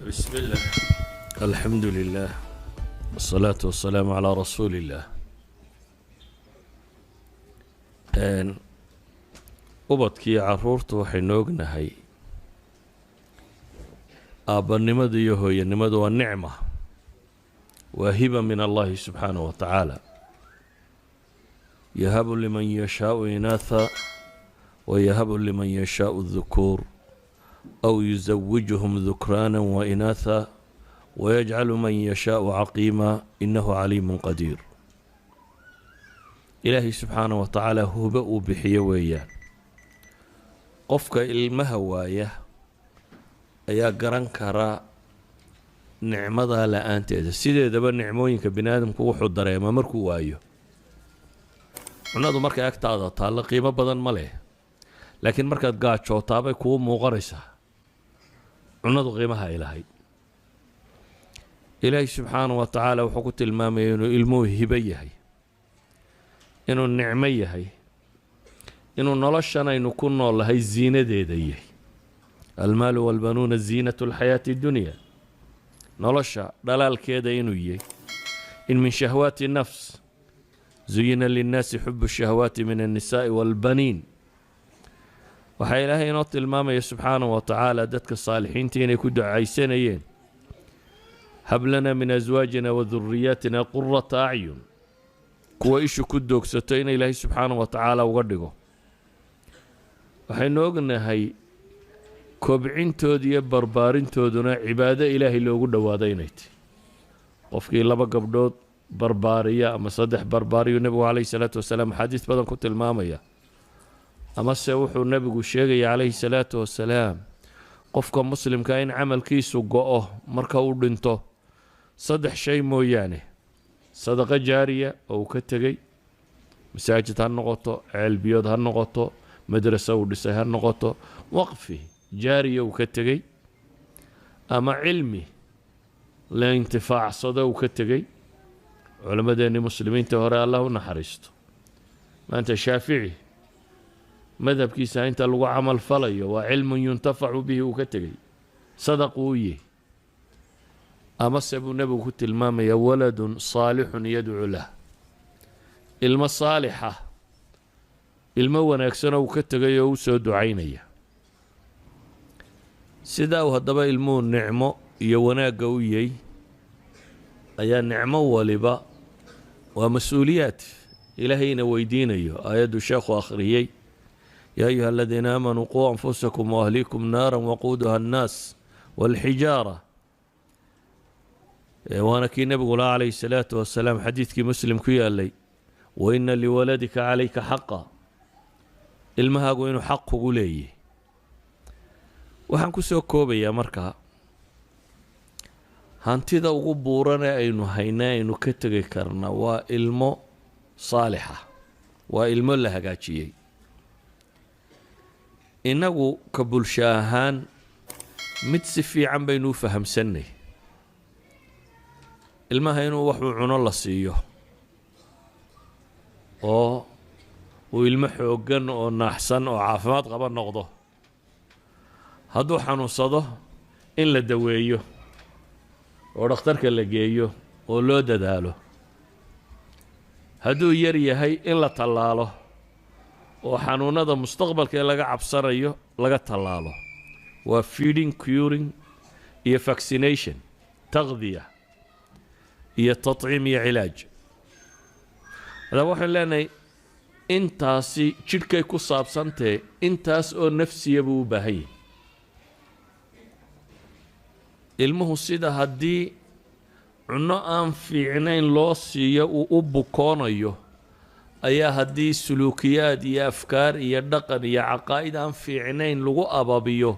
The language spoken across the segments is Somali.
بسم الله الحمد لله والصلاة والسلام على رسول الله ubadkii caruurtu waxaynu ognahay aabanimadu iyo hooyanimadu waa nicma waa hiba min allahi subxaanahu wa tacaala yahabu liman yashaau inaatha wayahabu liman yashaau dhukuur aw yuzawijuhum dhukraana wa inaatha wayajcalu man yashaau caqiima inahu caliimun qadiir ilaahay subxaanahu wa tacaala huba uu bixiyo weeyaan qofka ilmaha waaya ayaa garan kara nicmada la'aanteeda sideedaba nicmooyinka bini aadamku wuxuu dareemaa markuu waayo cunadu markay agtaada taallo qiimo badan ma leh laakiin markaad gaajootaabay kuu muuqanaysaa cunadu qiimaha ay lahayd ilaahay subxaanahu wa tacaala wuxuu ku tilmaamaya inuu ilmuhu hibo yahay inuu nicmo yahay inuu noloshan aynu ku noolahay ziinadeeda yahay almaalu walbanuuna ziinatu alxayaati dunya nolosha dhalaalkeeda inuu yahay in min shahwaati nafs zuyina linnaasi xubu shahawaati min annisaa'i waalbaniin waxaa ilaahay inoo tilmaamaya subxaanahu wa tacaala dadka saalixiinta inay ku ducaysanayeen hab lana min aswaajina wa duriyaatina qurata acyun kuwa ishu ku doogsato in ilaahay subxaanahu wa tacaala uga dhigo waxaynu ognahay kobcintooda iyo barbaarintooduna cibaado ilaahay loogu dhowaado inay tahy qofkii 2 gabdhood barbaariya ama 3 barbaariyu nebigu calayhi salaatu wasalaam xadiis badan ku tilmaamaya amase wuxuu nebigu sheegaya calayhi salaatu wasalaam qofka muslimka in camalkiisu go'o marka uu dhinto 3 shay mooyaane sadaqa jaariya oo uu ka tegey masaajid ha noqoto ceelbiyood ha noqoto madrasa uu dhisay ha noqoto waqfi jaariya uu ka tegey ama cilmi la intifaacsado uu ka tegey culammadeenni muslimiinta hore allah u naxariisto maanta shaafici madhabkiisa inta lagu camal falayo waa cilmun yuntafacu bihi uu ka tegey sadaq uu yahay amase buu nebigu ku tilmaamaya waladun saalixun yadcu lah ilmo saalixa ilmo wanaagsanoo uu ka tegay oo u soo ducaynaya sidaa uu haddaba ilmuhu nicmo iyo wanaagga u yahay ayaa nicmo waliba waa mas-uuliyaad ilaahayna weydiinayo aayaddu sheekhu akhriyey yaa ayuha aladiina aamanuu quu anfusakum waahliikum naaran waquuduha annaas waalxijaara waana kii nebigu laha calayhi salaatu wasalaam xadiidkii muslim ku yaalay wa ina liwaladika calayka xaqa ilmahaagu inuu xaq kugu leeyahy waxaan ku soo koobayaa markaa hantida ugu buuran ee aynu hayna aynu ka tegi karna waa ilmo saalixa waa ilmo la hagaajiyey innagu ka bulsho ahaan mid si fiican baynu u fahamsannay ilmaha inuu waxuu cuno la siiyo oo uu ilmo xooggan oo naaxsan oo caafimaad qaba noqdo hadduu xanuunsado in la daweeyo oo dhakhtarka la geeyo oo loo dadaalo hadduu yar yahay in la tallaalo oo xanuunada mustaqbalka ee laga cabsanayo laga tallaalo waa feeding curing iyo vaccination taqdiya iyo tatciim iyo cilaaj haddaba waxaan leenahay intaasi jidhkay ku saabsantahe intaas oo nafsiya buu u baahan yahay ilmuhu sida haddii cunno aan fiicnayn loo siiyo uu u bukoonayo ayaa haddii suluukiyaad iyo afkaar iyo dhaqan iyo caqaa'id aan fiicnayn lagu ababiyo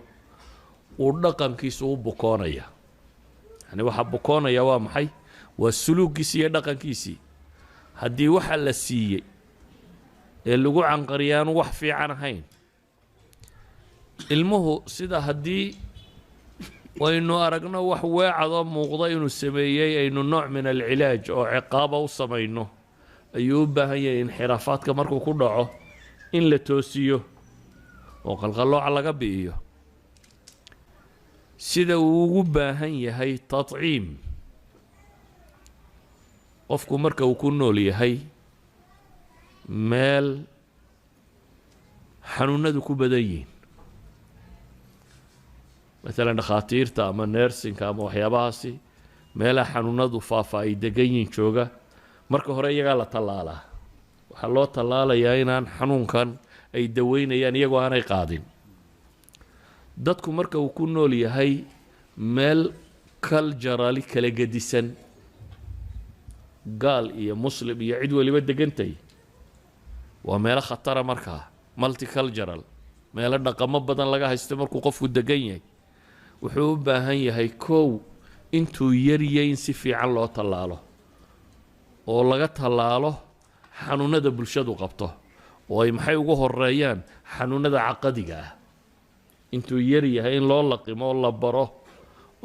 uu dhaqankiisu u bukoonaya yani waxaa bukoonaya waa maxay waa suluuggiisii iyo dhaqankiisii haddii waxa la siiyey ee lagu canqariya aanu wax fiican ahayn ilmuhu sida haddii waynu aragno wax weecadoo muuqda inuu sameeyey aynu nooc min alcilaaj oo ciqaaba u samayno ayuu u baahan yahay inxiraafaadka markuu ku dhaco in la toosiyo oo qalqallooca laga bi'iyo sida uu ugu baahan yahay tatciim qofku marka uu ku nool yahay meel xanuunadu ku badan yihiin maalan dhakhaatiirta ama neersinka ama waxyaabahaasi meelaha xanuunadu faafa ay degan yihiin jooga marka hore iyagaa la tallaalaa waxaa loo tallaalayaa inaan xanuunkan ay daweynayaan iyagoo aanay qaadin dadku marka uu ku nool yahay meel culturally kala gedisan gaal iyo muslim iyo cid waliba degantay waa meelo khatara markaa multicultural meelo dhaqamo badan laga haysto markuu qofku degan yahay wuxuu u baahan yahay kow intuu yaryay in si fiican loo tallaalo oo laga tallaalo xanuunada bulshadu qabto oo ay maxay ugu horeeyaan xanuunada caqadiga ah intuu yar yahay in loo laqimo oo la baro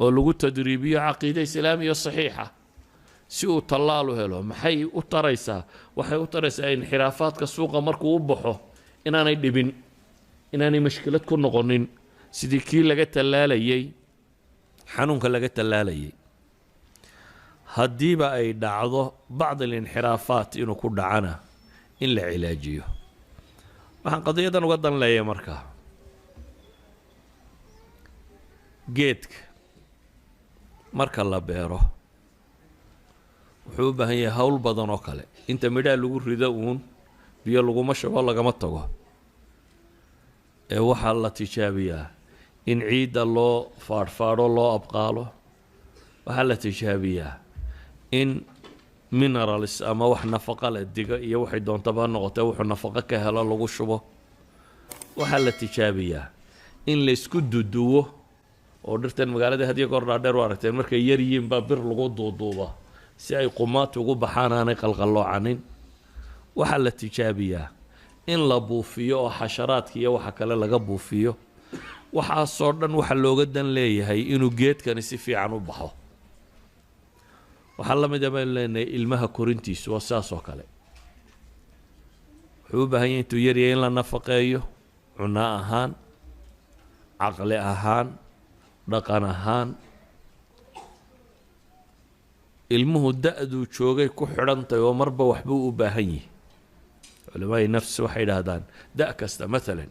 oo lagu tadriibiyo caqiide islaamiya saxiixa si uu tallaalu helo maxay u taraysaa waxay u taraysaa inxiraafaadka suuqa markuu u baxo inaanay dhibin inaanay mashkilad ku noqonin sidii kii laga tallaalayay xanuunka laga tallaalayay haddiiba ay dhacdo bacd alinxiraafaat inuu ku dhacana in la cilaajiyo waxaan qadiyadan uga dan leeyahay markaa geedka marka la beero wuxuu u baahan yahay hawl badan oo kale inta midhaha lagu rido uun biyo laguma shubo lagama tago ee waxaa la tijaabiyaa in ciidda loo faadhfaadho loo abqaalo waxaa la tijaabiyaa in minerals ama wax nafaqo la digo iyo waxay doontaba noqotee wuxuu nafaqo ka helo lagu shubo waxaa la tijaabiyaa in laysku duduwo oo dhirtan magaalada hadiyo goor dhaadheer u aragteen markay yar yihiin baa bir lagu duuduuba si ay qumaati ugu baxaan aanay qalqalloocanin waxaa la tijaabiyaa in la buufiyo oo xasharaadka iyo waxa kale laga buufiyo waxaasoo dhan waxa looga dan leeyahay inuu geedkani si fiican u baxo waxaa la mid ah baynu leenahay ilmaha korintiisu waa sidaas oo kale wuxuu u baahan yahay intuu yaryahay in la nafaqeeyo cunno ahaan caqli ahaan dhaqan ahaan ilmuhu da-duu joogay ku xidhantahy oo marba waxbuu u baahan yihi culamaai nafs waxay idhaahdaan da' kasta maalan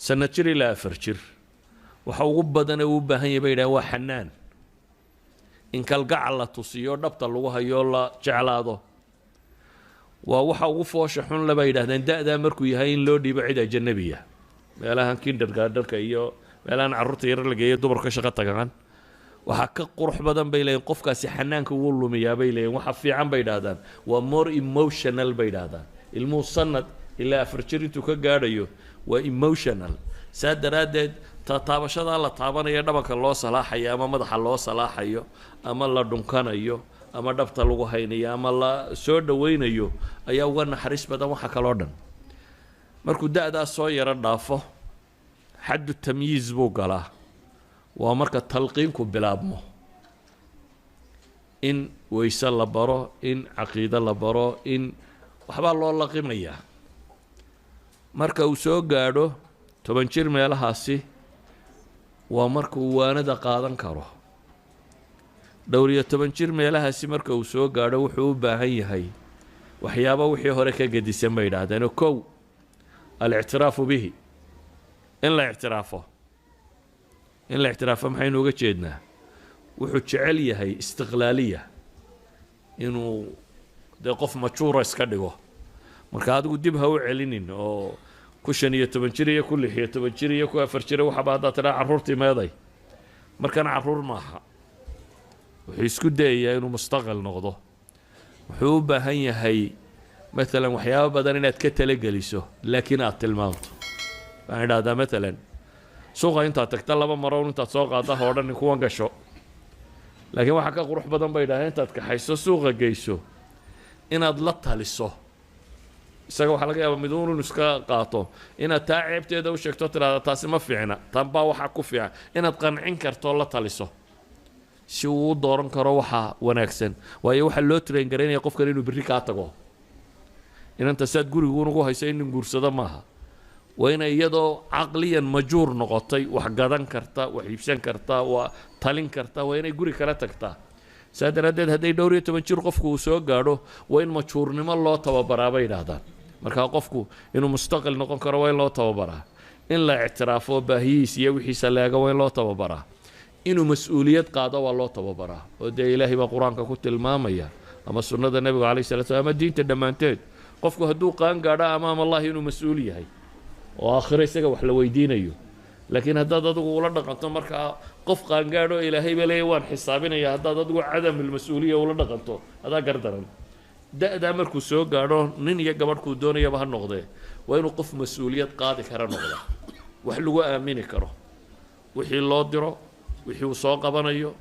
sanad jir ilaa 4 jir waxa ugu badan ee uu u baahan yahay bay yidhahdeen waa xanaan in kalgacal la tusiyo dhabta lagu hayo la jeclaado waa waxa ugu foosha xun la bay yidhahdeen da-daa markuu yahay in loo dhiibo cid ajanabiya meelahan kindergartenka iyo meelahan carruurta yar la geeyo dumarka shaqo tagaan waxaa ka qurux badan bay leeyihin qofkaasi xanaanka wuu lumiyaa bay leeyihin waxa fiican bay yidhaahdaan waa more emotional bay yidhaahdaan ilmuhu sanad ilaa 4 jir intuu ka gaadhayo waa emotional saa daraaddeed taabashadaa la taabanayo dhabanka loo salaaxayo ama madaxa loo salaaxayo ama la dhunkanayo ama dhabta lagu haynayo ama la soo dhawaynayo ayaa uga naxariis badan waxa kaloo dhan markuu da-daas soo yaro dhaafo xaddu tamyiiz buu galaa waa marka talqiinku bilaabmo in weyse la baro in caqiide la baro in waxbaa loo laqimayaa marka uu soo gaadho 10 jir meelahaasi waa marka uu waanada qaadan karo dhowr iyo 10 jir meelahaasi marka uu soo gaadho wuxuu u baahan yahay waxyaabo wixii hore ka gedisan bay yidhaahdeen kow alictiraafu bihi in la ictiraafo maxaynu uga jeednaa wuxuu jecel yahay istiqlaaliya inuu dee qof majuura iska dhigo marka adigu dib ha u celinin oo ku 15 jir iyo ku 16 jir iyo ku 4 jir waxaba haddaad tidhaa carruurtii meeday markana carruur maaha wuxuu isku dayayaa inuu mustaqil noqdo wuxuu u baahan yahay maalan waxyaabo badan inaad ka talageliso laakiin aad tilmaamto waxaan idhahdaa maalan suuqa intaad tagta 2 maroon intaad soo qaada ha odhan kuwan gasho laakiin waxaa ka qurux badan bay idhahdeen intaad kaxayso suuqa geyso inaad la taliso isaga waxaa laga yaabaa miduun inuu iska qaato inaad taa ceebteeda u sheegto tidhahda taasi ma fiicna tan baa waxaa ku fiican inaad qancin karto la taliso si uu u dooran karo waxa wanaagsan waayo waxaa loo train garaynaya qofkan inuu berri kaa tago inanta saad guriguun ugu hayso in guursado maaha وين يدو عقليا مجور نقطي وحقدان كرتا وحيبسان كرتا وطالين كرتا وين يقولي كلا تكتا سادر هدد هدي دوري تمنشير قفكو سو غادو وين مجور نما لو تبابرا باي دادان marka qofku inuu mustaqil noqon karo way loo tababaraa in la ictiraafo baahiis iyo wixiisa laaga way loo tababaraa inuu mas'uuliyad qaado waa loo tababaraa oo de ilaahay ba quraanka ku tilmaamaya ama sunnada nabiga kaleey salaatu ama diinta dhamaanteed qofku haduu qaan gaadho amaam Allah inuu mas'uul yahay oo aakhire isaga wax la weydiinayo laakiin haddaad adigu ula dhaqanto marka qof qaan gaadho ilaahay baa leeyahay waan xisaabinaya haddaad adigu cadam mas'uuliyad ula dhaqanto adaa gardaran da'da markuu soo gaadho nin iyo gabadhku doonayaba ha noqdee waa inuu qof mas'uuliyad qaadi kara noqdo wax lagu aamini karo wixii loo diro wixii uu soo qabanayo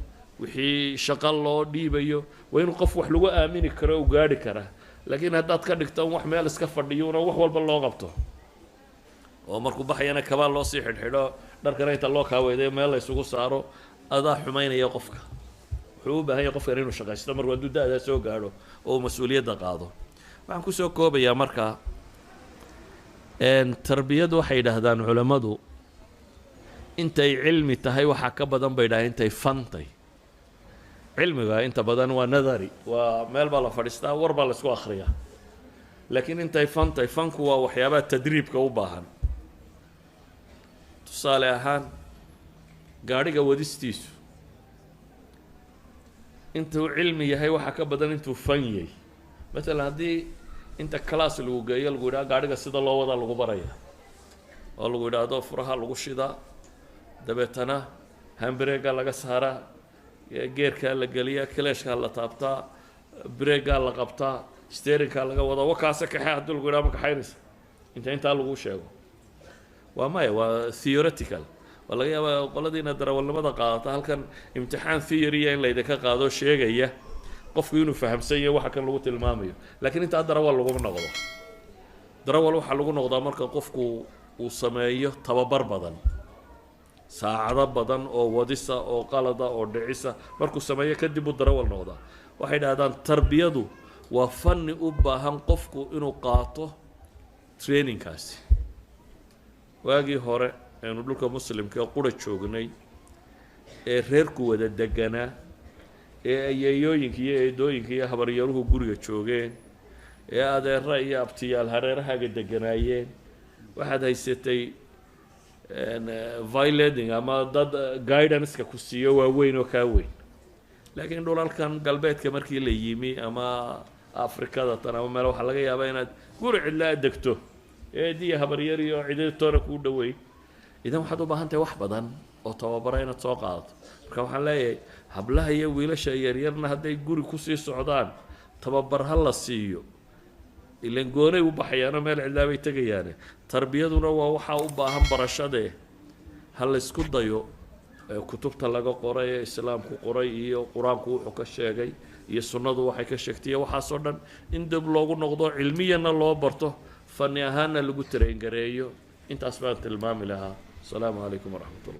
wixii shaqo loo dhiibayo waa inuu qof wax lagu aamini karo oo gaadhi kara laakiin haddaad ka dhigto wax meel iska fadhiyo wax walba loo qabto oo markuu baxayana kabaa loo sii xidhxidho dharkana inta loo kaaweeday meel la isugu saaro adaa xumaynaya qofka wuxuu u baahan yahay qofkan inuu shaqaysto markuu hadduu da'daa soo gaadho oo mas'uuliyadda qaado waxaan ku soo koobayaa markaa tarbiyadu waxay yidhaahdaan culammadu intay cilmi tahay waxaa ka badan bay yidhahdeen intay fantay cilmiga inta badan waa nadari waa meel baa la fadhiistaa war baa la isku akhriyaa laakiin intay fantay fanku waa waxyaabaha tadriibka u baahan tusaale ahaan gaadhiga wadistiisu intuu cilmi yahay waxa ka badan intuu fan yahay مثلا هذه انت كلاس لو جاي لو غدا غادغا سيده لو ودا لو بريا oo lagu yiraahdo furaha lagu shida dabeetana hamburger laga saara geerka la galiya clashka la taabtaa breega la qabtaa steerinka laga wada wakaasa ka xad lagu yiraahdo ka xayrisa inta lagu sheego waa ma waa theoretical wala yaaba qoladina darawalnimada qaadata halkan imtixaan theory in la idinka qaado sheegaya qofku inuu fahamsan yahay waxa kan lagu tilmaamayo laakiin inta darawal lagu noqdo darawal waxa lagu noqdaa marka qofku uu sameeyo tababar badan saacado badan oo wadisa oo qalada oo dhicisa markuu sameeyo kadib uu darawal noqdaa waxay dhaahdaan tarbiyadu waa fanni u baahan qofku inuu qaato training kaasi waagii hore aynu dhulka muslimka qura joognay ee reerku wada deganaa ee ayeeyooyinka iyo eedooyinka iyo habaryaaluhu guriga joogeen ee adeera iyo abtiyaal hareerahaga deganaayeen waxaad haysatay violating ama dad guidance-ka ku siiyo waaweyn oo kaa weyn laakiin dhulalkan galbeedka markii la yimi ama afrikada tan ama meel waxaa laga yaabaa inaad guri cidla degto eediya habaryar iyo ciditoona kuu dhaweyn idan waxaad u baahan tahay wax badan oo tababara inaad soo qaadato marka waxaan leeyahay hablaha iyo wiilasha yaryarna hadday guri kusii socdaan tababar ha la siiyo ilan goonay u baxayaan meel cilaabay tagayaan tarbiyaduna waa waxa u baahan barashade hal isku dayo kutubta laga qoray islaamku qoray iyo quraanku wuxuu ka sheegay iyo sunnadu waxay ka sheegtay waxa soo dhan in dib loogu noqdo cilmiyana loo barto fanni ahaana lagu tareen gareeyo intaas baan tilmaami lahaa. Assalaamu alaykum wa rahmatullahi